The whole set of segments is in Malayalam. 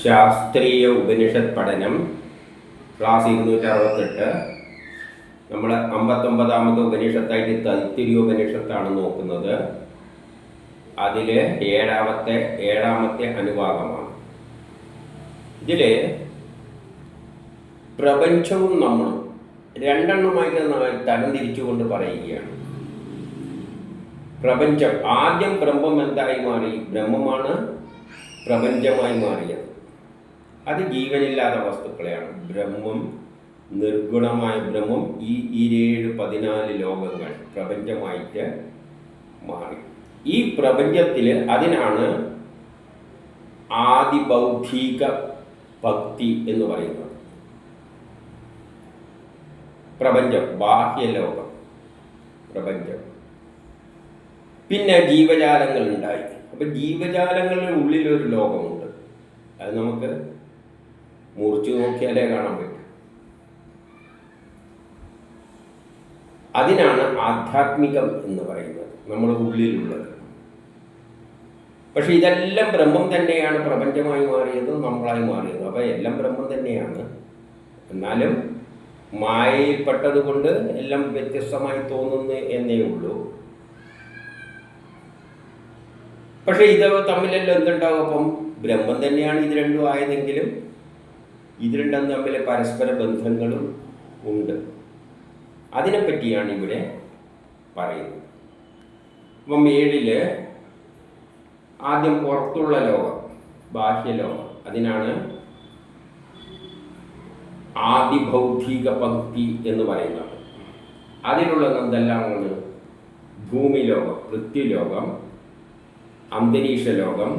ശാസ്ത്രീയ ഉപനിഷത്ത് പഠനം ക്ലാസ് 268. നമ്മൾ 59ാമത്തെ ഉപനിഷത്തായിട്ട് തൈത്തിരീയ ഉപനിഷത്താണ് നോക്കുന്നത്. അതിൽ ഏഴാമത്തെ അനുഭാഗമാണ്. ഇതിൽ പ്രപഞ്ചവും നമ്മളും രണ്ടെണ്ണമായിട്ട് തരംതിരിച്ചുകൊണ്ട് പറയുകയാണ്. പ്രപഞ്ചം ആദ്യം ബ്രഹ്മം എന്തായി മാറി? ബ്രഹ്മമാണ് പ്രപഞ്ചമായി മാറിയത്. അത് ജീവനില്ലാത്ത വസ്തുക്കളെയാണ്. ബ്രഹ്മം, നിർഗുണമായ ബ്രഹ്മം, ഈ 14 ലോകങ്ങൾ പ്രപഞ്ചമായിട്ട് മാറി. ഈ പ്രപഞ്ചത്തിൽ അതിനാണ് ആദിബൗദ്ധിക ഭക്തി എന്ന് പറയുന്നത്. പ്രപഞ്ചം, ബാഹ്യലോകം, പ്രപഞ്ചം. പിന്നെ ജീവജാലങ്ങൾ ഉണ്ടായി. അപ്പം ജീവജാലങ്ങളുടെ ഉള്ളിലൊരു ലോകമുണ്ട്. അത് നമുക്ക് മുറിച്ചു നോക്കിയാലേ കാണാൻ പറ്റും. അതിനാണ് ആധ്യാത്മികം എന്ന് പറയുന്നത്, നമ്മുടെ ഉള്ളിലുള്ളത്. പക്ഷെ ഇതെല്ലാം ബ്രഹ്മം തന്നെയാണ് പ്രപഞ്ചമായി മാറിയത്, നമ്മളായി മാറിയത്. അപ്പോൾ എല്ലാം ബ്രഹ്മം തന്നെയാണ്. എന്നാലും മായയിൽപ്പെട്ടത് കൊണ്ട് എല്ലാം വ്യത്യസ്തമായി തോന്നുന്നു എന്നേ ഉള്ളൂ. പക്ഷെ ഇത് തമ്മിലെല്ലാം എന്തുണ്ടാവും? അപ്പം ബ്രഹ്മം തന്നെയാണ് ഇത് രണ്ടും ആയതെങ്കിലും ഇത് രണ്ടും തമ്മിൽ പരസ്പര ബന്ധങ്ങളും ഉണ്ട്. അതിനെപ്പറ്റിയാണ് ഇവിടെ പറയുന്നത്. അപ്പം 7 ആദ്യം പുറത്തുള്ള ലോകം, ബാഹ്യലോകം, അതിനാണ് ആദിഭൗതിക പങ്ക്തി എന്ന് പറയുന്നത്. അതിലുള്ളത് എന്തെല്ലാമാണ്? ഭൂമിലോകം, പൃഥ്വിലോകം, അന്തരീക്ഷ ലോകം,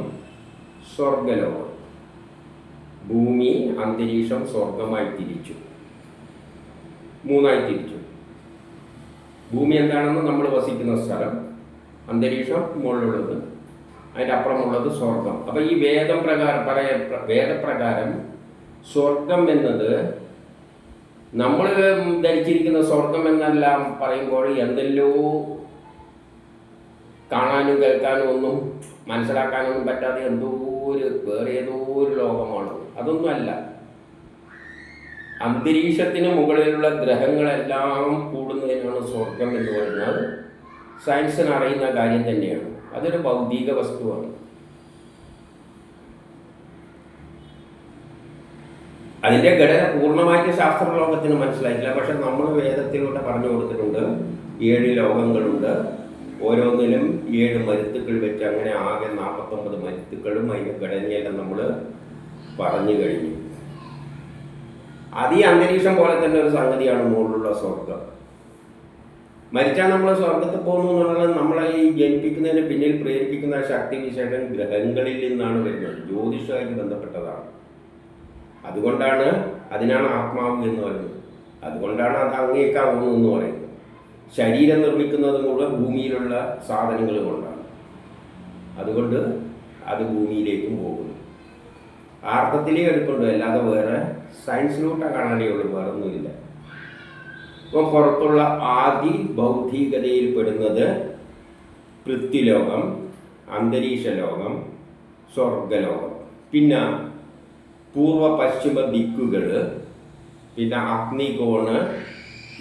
സ്വർഗലോകം. ഭൂമി, അന്തരീക്ഷം, സ്വർഗമായി തിരിച്ചു, 3ആയി തിരിച്ചു. ഭൂമി എന്താണെന്ന് നമ്മൾ വസിക്കുന്ന സ്ഥലം, അന്തരീക്ഷം മുകളിലുള്ളത്, അതിൻ്റെ അപ്പുറമുള്ളത് സ്വർഗം. അപ്പം ഈ വേദപ്രകാരം സ്വർഗം എന്നത് നമ്മൾ ധരിച്ചിരിക്കുന്ന സ്വർഗം എന്നെല്ലാം പറയുമ്പോൾ എന്തെല്ലോ കാണാനും കേൾക്കാനും ഒന്നും മനസ്സിലാക്കാനൊന്നും പറ്റാതെ വേറെ ഏതോ ഒരു ലോകമാണ്. അതൊന്നുമല്ല. അന്തരീക്ഷത്തിന് മുകളിലുള്ള ഗ്രഹങ്ങളെല്ലാം കൂടുന്നതിനാണ് സ്വർഗം എന്ന് പറയുന്നത്. സയൻസിന് അറിയുന്ന കാര്യം തന്നെയാണ്. അതൊരു ഭൗതിക വസ്തുവാണ്. അതിൻ്റെ ഘടന പൂർണ്ണമായിട്ട് ശാസ്ത്രലോകത്തിന് മനസ്സിലായിട്ടില്ല. പക്ഷെ നമ്മൾ വേദത്തിലൂടെ പറഞ്ഞു കൊടുത്തിട്ടുണ്ട്. 7 ലോകങ്ങളുണ്ട്. ഓരോന്നിലും 7 മരുത്തുക്കൾ വെച്ച് അങ്ങനെ ആകെ 49 മരുത്തുക്കളും അതിൻ്റെ ഘടനയെല്ലാം നമ്മൾ പറഞ്ഞു കഴിഞ്ഞു. അത് ഈ അന്തരീക്ഷം പോലെ തന്നെ ഒരു സംഗതിയാണ് മുകളിലുള്ള സ്വർഗം. മരിച്ചാൽ നമ്മൾ സ്വർഗത്തിൽ പോകുന്നു എന്നുള്ളത് നമ്മളെ ഈ ജനിപ്പിക്കുന്നതിന് പിന്നിൽ പ്രേരിപ്പിക്കുന്ന ശക്തിവിശേഷം ഗ്രഹങ്ങളിൽ നിന്നാണ് വരുന്നത്. ജ്യോതിഷമായിട്ട് ബന്ധപ്പെട്ടതാണ്. അതുകൊണ്ടാണ് അതിനാണ് ആത്മാവ് എന്ന് പറയുന്നത്. അതുകൊണ്ടാണ് അത് അങ്ങേക്കാവുന്നു എന്ന് പറയുന്നത്. ശരീരം നിർമ്മിക്കുന്നത് മുഴുവൻ ഭൂമിയിലുള്ള സാധനങ്ങൾ കൊണ്ടാണ്. അതുകൊണ്ട് അത് ഭൂമിയിലേക്കും പോകുന്നു. അർത്ഥത്തിലേ എടുക്കുന്നുണ്ട്, അല്ലാതെ വേറെ സയൻസിലോട്ട് കാണാനേ ഉള്ളൂ, വേറെ ഒന്നുമില്ല. ഇപ്പം പുറത്തുള്ള ആദി ഭൗതികതയിൽ പെടുന്നത് പൃഥ്വിലോകം, അന്തരീക്ഷ ലോകം, സ്വർഗലോകം. പിന്നെ പൂർവ പശ്ചിമ ദിക്കുകൾ, പിന്നെ അഗ്നികോണ്,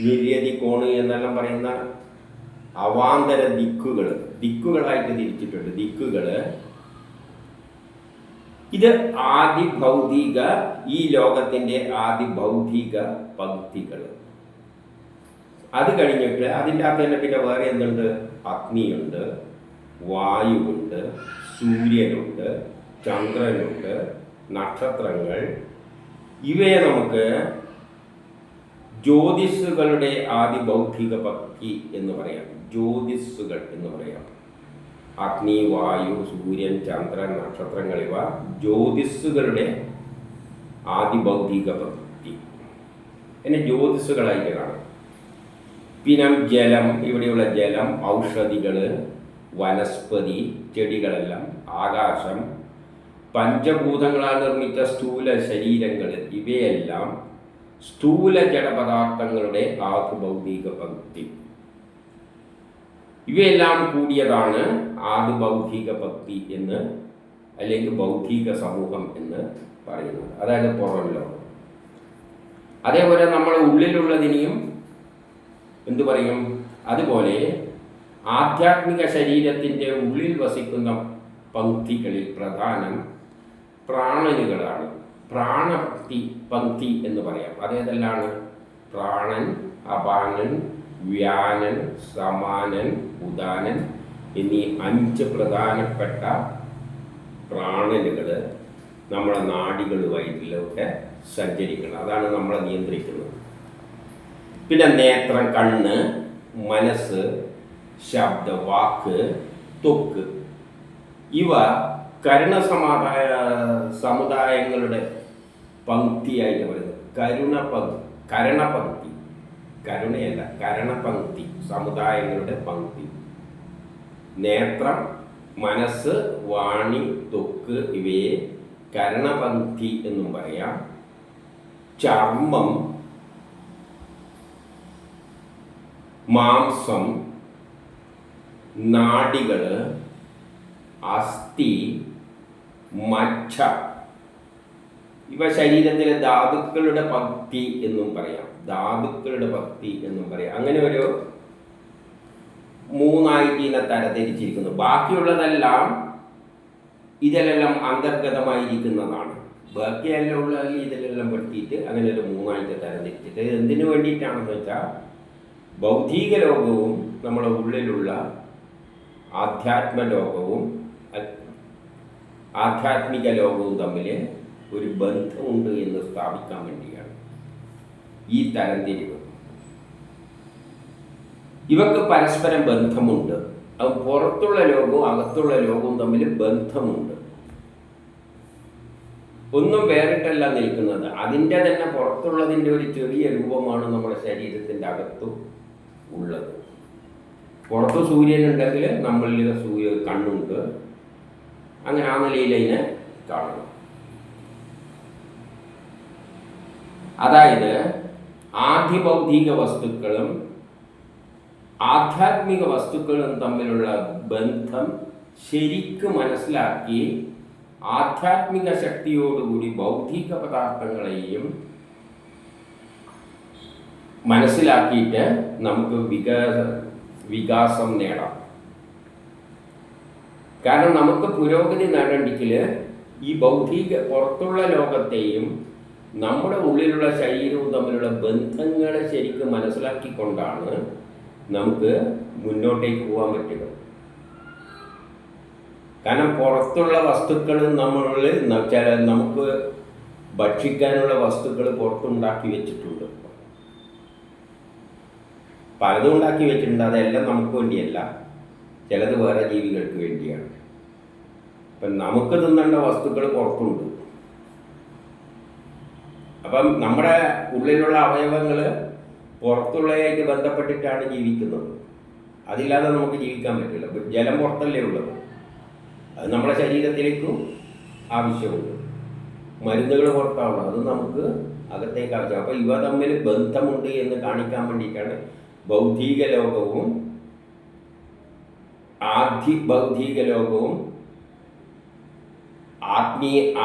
നിര്യതികോണ് എന്നെല്ലാം പറയുന്ന അവാന്തര ദിക്കുകളായിട്ട് തിരിച്ചിട്ടുണ്ട്. ദിക്കുകൾ ഇത് ആദിഭൗതിക, ഈ ലോകത്തിൻ്റെ ആദിഭൗതിക പങ്ക്തികൾ. അത് കഴിഞ്ഞിട്ട് അതിൻ്റെ അകത്ത് തന്നെ പിന്നെ വേറെ എന്തുണ്ട്? അഗ്നിയുണ്ട്, വായുവുണ്ട്, സൂര്യനുണ്ട്, ചന്ദ്രനുണ്ട്, നക്ഷത്രങ്ങൾ. ഇവയെ നമുക്ക് ജ്യോതിസുകളുടെ ആദിഭൗതിക ഭക്തി എന്ന് പറയാം. ജ്യോതിസുകൾ എന്ന് പറയാം. അഗ്നി, വായു, സൂര്യൻ, ചന്ദ്രൻ, നക്ഷത്രങ്ങൾ, ഇവ ജ്യോതിസുകളുടെ ആദിഭൗതിക ഭക്തി. എന്നെ ജ്യോതിസുകളായിട്ട് കാണാം. പിന്നെ ജലം, ഇവിടെയുള്ള ജലം, ഔഷധികൾ, വനസ്പതി, ചെടികളെല്ലാം, ആകാശം, പഞ്ചഭൂതങ്ങളാൽ നിർമ്മിച്ച സ്ഥൂല ശരീരങ്ങൾ, ഇവയെല്ലാം സ്ഥൂല ജഡപദാർത്ഥങ്ങളുടെ ആദിഭൗതിക പങ്ക്തി. ഇവയെല്ലാം കൂടിയതാണ് ആദിഭൗതിക ഭക്തി എന്ന് അല്ലെങ്കിൽ ബൗദ്ധിക സമൂഹം എന്ന് പറയുന്നത്. അതായത് പുറം ലോകം. അതേപോലെ നമ്മുടെ ഉള്ളിലുള്ളതിനെയും എന്തു പറയും? അതുപോലെ ആധ്യാത്മിക ശരീരത്തിൻ്റെ ഉള്ളിൽ വസിക്കുന്ന പംക്തികളിൽ പ്രധാനം പ്രാണനുകളാണ്. പ്രാണപക്തി പംക്തി എന്ന് പറയാം. അതേതെല്ലാണ്? പ്രാണൻ, അപാനൻ, വ്യാനൻ, സമാനൻ, ഉദാനൻ എന്നീ 5 പ്രധാനപ്പെട്ട പ്രാണനുകൾ നമ്മുടെ നാഡികളുമായിട്ടിലൊക്കെ സഞ്ചരിക്കണം. അതാണ് നമ്മളെ നിയന്ത്രിക്കുന്നത്. പിന്നെ നേത്രം, കണ്ണ്, മനസ്സ്, ശബ്ദ, വാക്ക്, ത്വക്ക് ഇവ സമുദായങ്ങളുടെ പംക്തിയായിട്ട് പറയുന്നത്. കരണപംക്തി, കരുണയല്ല, കരണപംക്തി, സമുദായങ്ങളുടെ പംക്തി. നേത്രം, മനസ്സ്, വാണി, ത്വക്ക് ഇവയെ കരണപംക്തി എന്നും പറയാം. ചർമ്മം, മാംസം, നാഡികൾ, അസ്ഥി, മജ്ജ ഇവ ശരീരത്തിലെ ധാതുക്കളുടെ പക്തി എന്നും പറയാം. ധാതുക്കളുടെ പക്തി എന്നും പറയാം. അങ്ങനെ ഒരു 3 ഇതിനെ തരംതിരിച്ചിരിക്കുന്നു. ബാക്കിയുള്ളതെല്ലാം ഇതിലെല്ലാം അന്തർഗതമായിരിക്കുന്നതാണ്. ബാക്കിയെല്ലാം ഉള്ള ഇതിലെല്ലാം പെടുത്തിയിട്ട് അങ്ങനെ ഒരു 3 തരംതിരിച്ചിട്ട് എന്തിനു വേണ്ടിയിട്ടാണെന്ന് വെച്ചാൽ ബൗദ്ധിക ലോകവും നമ്മുടെ ഉള്ളിലുള്ള ആധ്യാത്മിക ലോകവും തമ്മിൽ ഒരു ബന്ധമുണ്ട് എന്ന് സ്ഥാപിക്കാൻ വേണ്ടിയാണ് ഈ തരംതിരിവ്. ഇവക്ക് പരസ്പരം ബന്ധമുണ്ട്. അത് പുറത്തുള്ള ലോകവും അകത്തുള്ള ലോകവും തമ്മിൽ ബന്ധമുണ്ട്. ഒന്നും വേറിട്ടല്ല നിൽക്കുന്നത്. അതിൻ്റെ തന്നെ പുറത്തുള്ളതിൻ്റെ ഒരു ചെറിയ രൂപമാണ് നമ്മുടെ ശരീരത്തിൻ്റെ അകത്തും ഉള്ളത്. പുറത്ത് സൂര്യനുണ്ടെങ്കിൽ നമ്മളിൽ കണ്ണുണ്ട്. അങ്ങനെ ആ നിലയിൽ അതിനെ കാണണം. അതായത് ആദിഭൗതിക വസ്തുക്കളും ആധ്യാത്മിക വസ്തുക്കളും തമ്മിലുള്ള ബന്ധം ശരിക്കും മനസ്സിലാക്കി ആധ്യാത്മിക ശക്തിയോടുകൂടി ഭൗതിക പദാർത്ഥങ്ങളെയും മനസ്സിലാക്കിയിട്ട് നമുക്ക് വികാസം നേടാം. കാരണം നമുക്ക് പുരോഗതി നേടണമെങ്കിൽ ഈ ഭൗതിക പുറത്തുള്ള ലോകത്തെയും നമ്മുടെ ഉള്ളിലുള്ള ശരീരവും തമ്മിലുള്ള ബന്ധങ്ങളെ ശരിക്കും മനസ്സിലാക്കിക്കൊണ്ടാണ് നമുക്ക് മുന്നോട്ടേക്ക് പോകാൻ പറ്റുക. കാരണം പുറത്തുള്ള വസ്തുക്കൾ നമ്മളിൽ നമുക്ക് ഭക്ഷിക്കാനുള്ള വസ്തുക്കൾ പുറത്തുണ്ടാക്കി വെച്ചിട്ടുണ്ട്. പലതും ഉണ്ടാക്കി വെച്ചിട്ടുണ്ട്. അതെല്ലാം നമുക്ക് വേണ്ടിയല്ല, ചിലത് വേറെ ജീവികൾക്ക് വേണ്ടിയാണ്. അപ്പം നമുക്ക് തിന്നേണ്ട വസ്തുക്കൾ പുറത്തുണ്ട്. അപ്പം നമ്മുടെ ഉള്ളിലുള്ള അവയവങ്ങൾ പുറത്തുള്ളതായിട്ട് ബന്ധപ്പെട്ടിട്ടാണ് ജീവിക്കുന്നത്. അതില്ലാതെ നമുക്ക് ജീവിക്കാൻ പറ്റില്ല. ജലം പുറത്തല്ലേ ഉള്ളത്, അത് നമ്മുടെ ശരീരത്തിലേക്കും ആവശ്യമുണ്ട്. മരുന്നുകൾ പുറത്താവുള്ളത്, അത് നമുക്ക് അകത്തേക്ക് ആവശ്യം. അപ്പോൾ ഇവ തമ്മിൽ ബന്ധമുണ്ട് എന്ന് കാണിക്കാൻ വേണ്ടിയിട്ടാണ് ഭൗതിക ലോകവും ഭൗതിക ലോകവും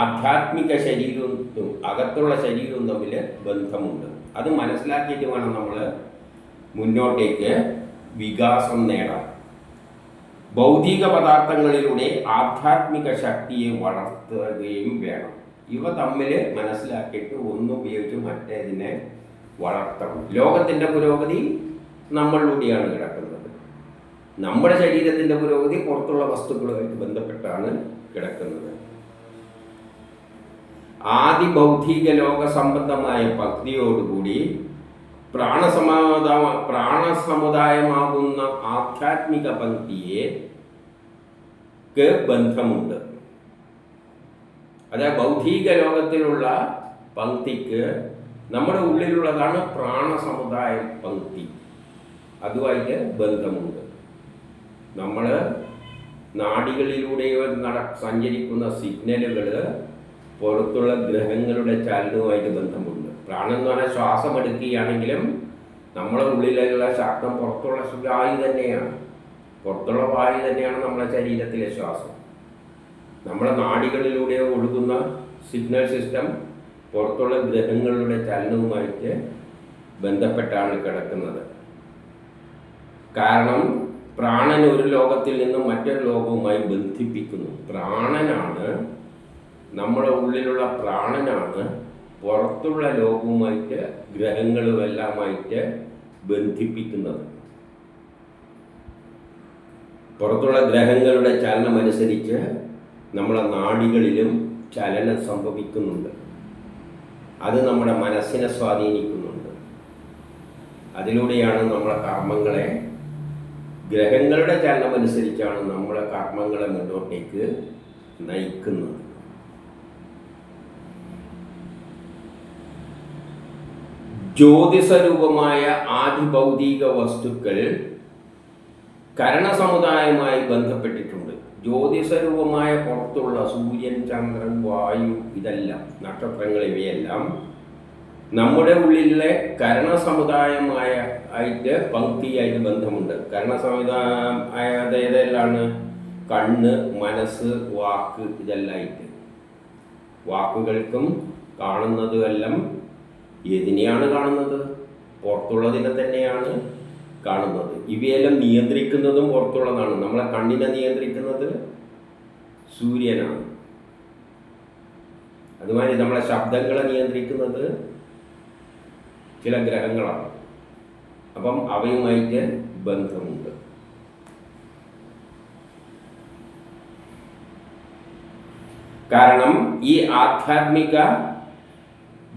ആധ്യാത്മിക ശരീരവും അകത്തുള്ള ശരീരവും തമ്മിൽ ബന്ധമുണ്ട്. അത് മനസ്സിലാക്കിയിട്ട് വേണം നമ്മൾ മുന്നോട്ടേക്ക് വികാസം നേടാൻ. ഭൗതിക പദാർത്ഥങ്ങളിലൂടെ ആധ്യാത്മിക ശക്തിയെ വളർത്തുകയും വേണം. ഇവ തമ്മിൽ മനസ്സിലാക്കിയിട്ട് ഒന്നുപയോഗിച്ച് മറ്റേതിനെ വളർത്തണം. ലോകത്തിൻ്റെ പുരോഗതി നമ്മളിലൂടെയാണ് കിടക്കുന്നത്. നമ്മുടെ ശരീരത്തിൻ്റെ പുരോഗതി പുറത്തുള്ള വസ്തുക്കളുമായിട്ട് ബന്ധപ്പെട്ടാണ് കിടക്കുന്നത്. ആദിഭൗതിക ലോക സംബന്ധമായ ഭക്തിയോടുകൂടി പ്രാണസമുദായമാകുന്ന ആധ്യാത്മിക പങ്ക്തിയെ ബന്ധമുണ്ട്. അതായത് ഭൗതിക ലോകത്തിലുള്ള പങ്ക്തിക്ക് നമ്മുടെ ഉള്ളിലുള്ളതാണ് പ്രാണസമുദായ പങ്ക്തി, അതുമായിട്ട് ബന്ധമുണ്ട്. നമ്മൾ നാഡികളിലൂടെ സഞ്ചരിക്കുന്ന സിഗ്നലുകൾ പുറത്തുള്ള ഗ്രഹങ്ങളുടെ ചലനവുമായിട്ട് ബന്ധമുണ്ട്. പ്രാണൻ എന്ന് പറഞ്ഞാൽ ശ്വാസം എടുക്കുകയാണെങ്കിലും നമ്മളെ ഉള്ളിലുള്ള ശ്വാസം പുറത്തുള്ള വായു തന്നെയാണ്. പുറത്തുള്ള വായു തന്നെയാണ് നമ്മുടെ ശരീരത്തിലെ ശ്വാസം. നമ്മുടെ നാഡികളിലൂടെ ഒഴുകുന്ന സിഗ്നൽ സിസ്റ്റം പുറത്തുള്ള ഗ്രഹങ്ങളുടെ ചലനവുമായിട്ട് ബന്ധപ്പെട്ടാണ് കിടക്കുന്നത്. കാരണം പ്രാണൻ ഒരു ലോകത്തിൽ നിന്നും മറ്റൊരു ലോകവുമായി ബന്ധിപ്പിക്കുന്നു. പ്രാണനാണ്, നമ്മുടെ ഉള്ളിലുള്ള പ്രാണനാണ് പുറത്തുള്ള ലോകവുമായിട്ട് ഗ്രഹങ്ങളുമെല്ലാമായിട്ട് ബന്ധിപ്പിക്കുന്നത്. പുറത്തുള്ള ഗ്രഹങ്ങളുടെ ചലനമനുസരിച്ച് നമ്മളെ നാഡികളിലും ചലനം സംഭവിക്കുന്നുണ്ട്. അത് നമ്മുടെ മനസ്സിനെ സ്വാധീനിക്കുന്നുണ്ട്. അതിലൂടെയാണ് നമ്മളെ കർമ്മങ്ങളെ, ഗ്രഹങ്ങളുടെ ചലനമനുസരിച്ചാണ് നമ്മളെ കർമ്മങ്ങളെ മുന്നോട്ടേക്ക് നയിക്കുന്നത്. ജ്യോതിസരൂപമായ ആദിഭൗതിക വസ്തുക്കൾ കരണസമുദായവുമായി ബന്ധപ്പെട്ടിട്ടുണ്ട്. ജ്യോതിസരൂപമായ പുറത്തുള്ള സൂര്യൻ, ചന്ദ്രൻ, വായു, ഇതെല്ലാം നക്ഷത്രങ്ങൾ, ഇവയെല്ലാം നമ്മുടെ ഉള്ളിലെ കരണസമുദായമായ ആയിട്ട് പങ്ക്തിയായിട്ട് ബന്ധമുണ്ട്. കരണസമുദായം ഏതെല്ലാണ്? കണ്ണ്, മനസ്സ്, വാക്ക്, ഇതെല്ലാമായിട്ട്. വാക്കുകൾക്കും കാണുന്നതുമെല്ലാം ഏതിനെയാണ് കാണുന്നത്? പുറത്തുള്ളതിനെ തന്നെയാണ് കാണുന്നത്. ഇവയെല്ലാം നിയന്ത്രിക്കുന്നതും പുറത്തുള്ളതാണ്. നമ്മളെ കണ്ണിനെ നിയന്ത്രിക്കുന്നത് സൂര്യനാണ്. അതുമാതിരി നമ്മളെ ശബ്ദങ്ങളെ നിയന്ത്രിക്കുന്നത് ചില ഗ്രഹങ്ങളാണ്. അപ്പം അവയുമായിട്ട് ബന്ധമുണ്ട്. കാരണം ഈ ആധ്യാത്മിക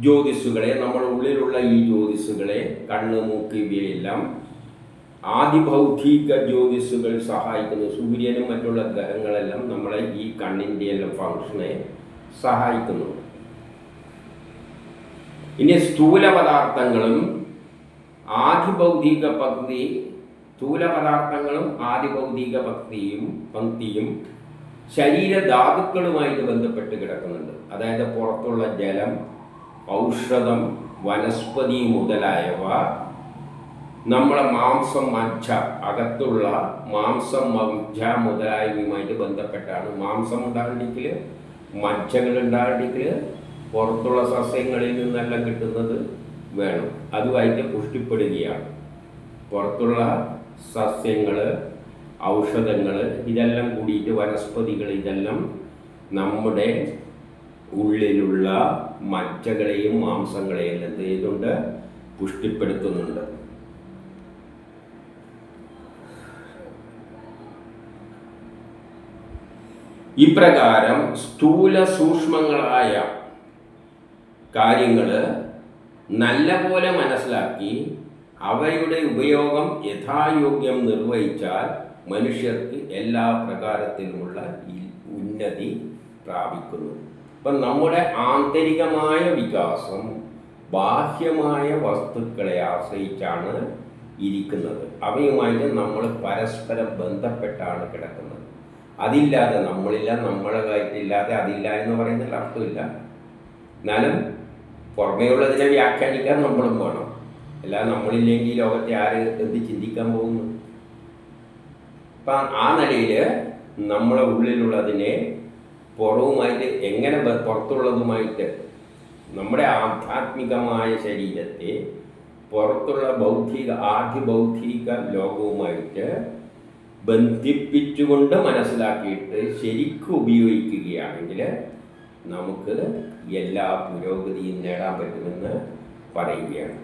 ജ്യോതിസുകളെ, നമ്മുടെ ഉള്ളിലുള്ള ഈ ജ്യോതിസുകളെ, കണ്ണ്, മൂക്ക്, ഇവയെല്ലാം ആദിഭൗതിക ജ്യോതിസുകൾ സഹായിക്കുന്നു. സൂര്യനും മറ്റുള്ള ഗ്രഹങ്ങളെല്ലാം നമ്മളെ ഈ കണ്ണിൻ്റെ എല്ലാം ഫങ്ഷനെ സഹായിക്കുന്നു. ഇനി സ്ഥൂല പദാർത്ഥങ്ങളും ആദിഭൗതിക പങ്ക്തി, സ്ഥൂല പദാർത്ഥങ്ങളും ആദിഭൗതിക പങ്ക്തിയും ശരീരധാതുക്കളുമായിട്ട് ബന്ധപ്പെട്ട് കിടക്കുന്നുണ്ട്. അതായത് പുറത്തുള്ള ജലം, ഔഷധം, വനസ്പതി മുതലായവ നമ്മളെ മാംസം, മജ്ജ, അകത്തുള്ള മാംസം, മജ്ജ മുതലായവയുമായിട്ട് ബന്ധപ്പെട്ടാണ്. മാംസം ഉണ്ടാകണമെങ്കിൽ, മജ്ജകൾ ഉണ്ടാകണമെങ്കിൽ പുറത്തുള്ള സസ്യങ്ങളിൽ നിന്നെല്ലാം കിട്ടുന്നത് വേണം. അതുമായിട്ട് പുഷ്ടിപ്പെടുകയാണ്. പുറത്തുള്ള സസ്യങ്ങൾ, ഔഷധങ്ങൾ, ഇതെല്ലാം കൂടിയിട്ട് വനസ്പതികൾ, ഇതെല്ലാം നമ്മുടെ ഉള്ളിലുള്ള മജ്ജകളെയും മാംസങ്ങളെയും എന്ത് ചെയ്തുകൊണ്ട് പുഷ്ടിപ്പെടുത്തുന്നുണ്ട്. ഇപ്രകാരം സ്ഥൂല സൂക്ഷ്മങ്ങളായ കാര്യങ്ങൾ നല്ലപോലെ മനസ്സിലാക്കി അവയുടെ ഉപയോഗം യഥായോഗ്യം നിർവഹിച്ചാൽ മനുഷ്യർക്ക് എല്ലാ പ്രകാരത്തിലുമുള്ള ഉന്നതി പ്രാപിക്കുന്നു. അപ്പം നമ്മുടെ ആന്തരികമായ വികാസം ബാഹ്യമായ വസ്തുക്കളെ ആശ്രയിച്ചാണ് ഇരിക്കുന്നത്. അവയുമായിട്ട് നമ്മൾ പരസ്പരം ബന്ധപ്പെട്ടാണ് കിടക്കുന്നത്. അതില്ലാതെ നമ്മളില്ല, നമ്മളെ കാര്യത്തില്ലാതെ അതില്ല എന്ന് പറയുന്നതിൽ അർത്ഥമില്ല. എന്നാലും പുറമേയുള്ളതിനെ വ്യാഖ്യാനിക്കാൻ നമ്മളും വേണം. അല്ലാതെ നമ്മളില്ലെങ്കിൽ ലോകത്തെ ആര് എന്ത് ചിന്തിക്കാൻ പോകുന്നു? അപ്പം ആ നിലയിൽ നമ്മളെ ഉള്ളിലുള്ളതിനെ പുറവുമായിട്ട് എങ്ങനെ പുറത്തുള്ളതുമായിട്ട്, നമ്മുടെ ആധ്യാത്മികമായ ശരീരത്തെ പുറത്തുള്ള ആദിഭൗതിക ലോകവുമായിട്ട് ബന്ധിപ്പിച്ചുകൊണ്ട് മനസ്സിലാക്കിയിട്ട് ശരിക്കും ഉപയോഗിക്കുകയാണെങ്കിൽ നമുക്ക് എല്ലാ പുരോഗതിയും നേടാൻ പറ്റുമെന്ന് പറയുകയാണ്.